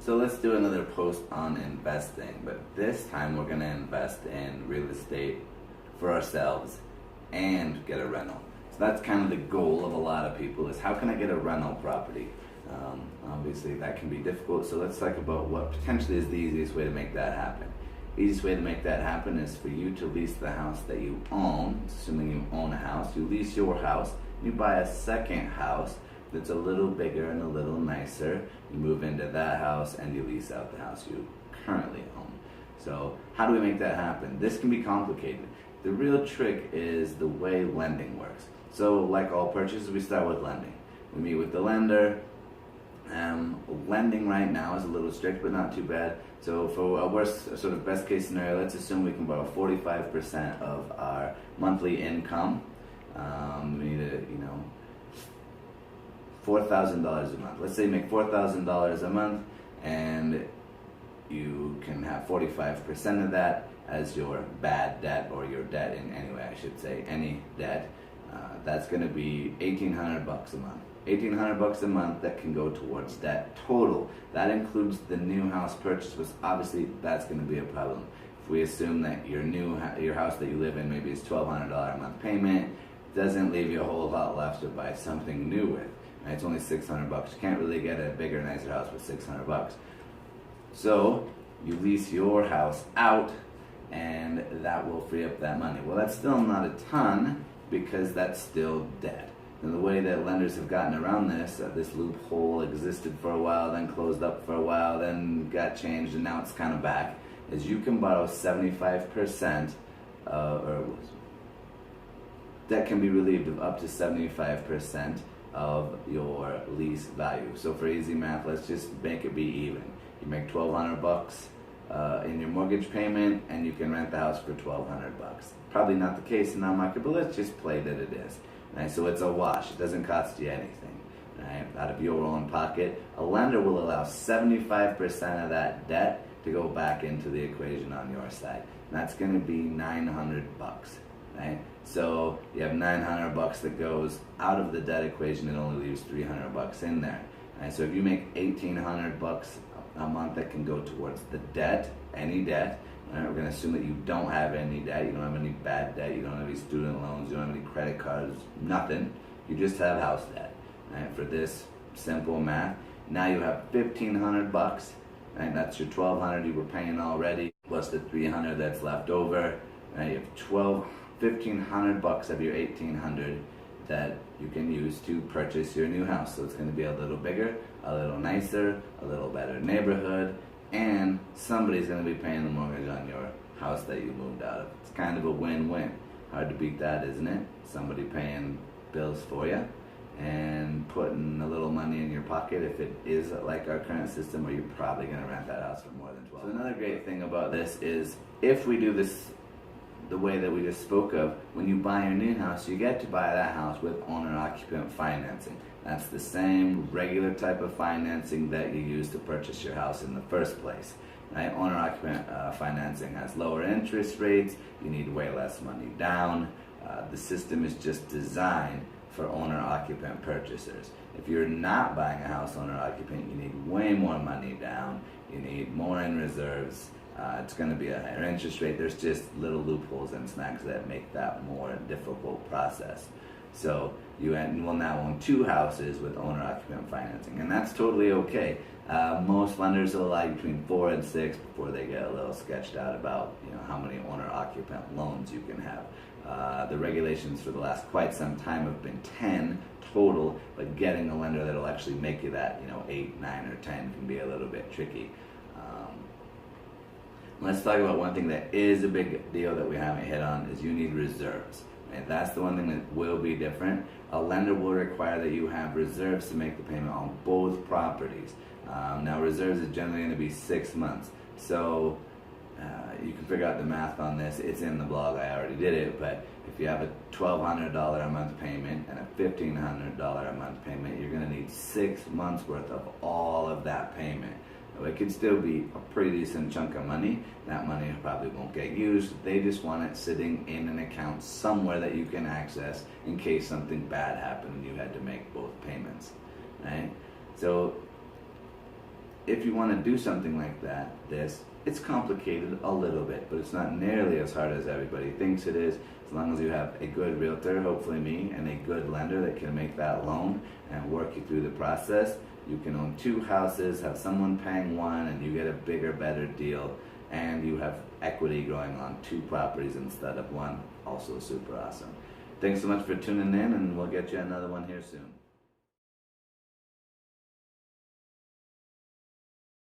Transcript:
So let's do another post on investing, but this time we're going to invest in real estate for ourselves and get a rental. So that's kind of the goal of a lot of people, is how can I get a rental property? Obviously that can be difficult, so let's talk about what potentially is the easiest way to make that happen. The easiest way to make that happen is for you to lease the house that you own, assuming you own a house. You lease your house, you buy a second house that's a little bigger and a little nicer. You move into that house and you lease out the house you currently own. So how do we make that happen? This can be complicated. The real trick is the way lending works. So like all purchases, we start with lending. We meet with the lender. Lending right now is a little strict, but not too bad. So for a worst, sort of best case scenario, let's assume we can borrow 45% of our monthly income. We need to, $4,000 a month. Let's say you make $4,000 a month, and you can have 45% of that as your bad debt, or your debt in any way, I should say, any debt. That's going to be $1,800 a month. $1,800 a month that can go towards debt total. That includes the new house purchase, which obviously that's going to be a problem. If we assume that your house that you live in maybe is $1,200 a month payment, doesn't leave you a whole lot left to buy something new with. Right? It's only $600. You can't really get a bigger, nicer house with $600. So you lease your house out, and that will free up that money. Well, that's still not a ton, because that's still debt. And the way that lenders have gotten around this, this loophole existed for a while, then closed up for a while, then got changed, and now it's kind of back, is you can borrow 75%, or debt can be relieved of up to 75% of your lease value. So for easy math, let's just make it be even. You make $1,200 in your mortgage payment, and you can rent the house for $1,200. Probably not the case in our market, but let's just play that it is. Right? So it's a wash. It doesn't cost you anything, right? Out of your own pocket. A lender will allow 75% of that debt to go back into the equation on your side. And that's going to be $900, right? So you have $900 that goes out of the debt equation. It only leaves $300 in there. Right? So if you make $1,800 a month that can go towards the debt, any debt. Right? We're going to assume that you don't have any debt, you don't have any bad debt, you don't have any student loans, you don't have any credit cards, nothing. You just have house debt. Right? For this simple math, now you have $1,500, right? That's your $1,200 you were paying already, plus the $300 that's left over. Right? You have $1,500 of your $1,800 that you can use to purchase your new house. So it's going to be a little bigger, a little nicer, a little better neighborhood, and somebody's going to be paying the mortgage on your house that you moved out of. It's kind of a win-win. Hard to beat that, isn't it? Somebody paying bills for you and putting a little money in your pocket if it is like our current system, where you're probably going to rent that house for more than 12 months. So another great thing about this is, if we do this the way that we just spoke of, when you buy your new house, you get to buy that house with owner-occupant financing. That's the same regular type of financing that you use to purchase your house in the first place. Right? Owner-occupant financing has lower interest rates, you need way less money down. The system is just designed for owner-occupant purchasers. If you're not buying a house owner-occupant, you need way more money down, you need more in reserves. It's going to be a higher interest rate. There's just little loopholes and snags that make that more difficult process. So you will now own two houses with owner-occupant financing, and that's totally okay. Most lenders will allow between 4 and 6 before they get a little sketched out about how many owner-occupant loans you can have. The regulations for the last quite some time have been 10 total, but getting a lender that'll actually make you that 8, 9, or 10 can be a little bit tricky. Let's talk about one thing that is a big deal that we haven't hit on, is you need reserves. And that's the one thing that will be different. A lender will require that you have reserves to make the payment on both properties. Now reserves is generally going to be 6 months. So you can figure out the math on this. It's in the blog, I already did it. But if you have a $1,200 a month payment and a $1,500 a month payment, you're going to need 6 months worth of all of that payment. It could still be a pretty decent chunk of money. That money probably won't get used. They just want it sitting in an account somewhere that you can access in case something bad happened and you had to make both payments, right? So if you want to do something like that, it's complicated a little bit, but it's not nearly as hard as everybody thinks it is. As long as you have a good realtor, hopefully me, and a good lender that can make that loan and work you through the process, you can own 2 houses, have someone paying 1, and you get a bigger, better deal, and you have equity growing on 2 properties instead of 1. Also super awesome. Thanks so much for tuning in, and we'll get you another one here soon.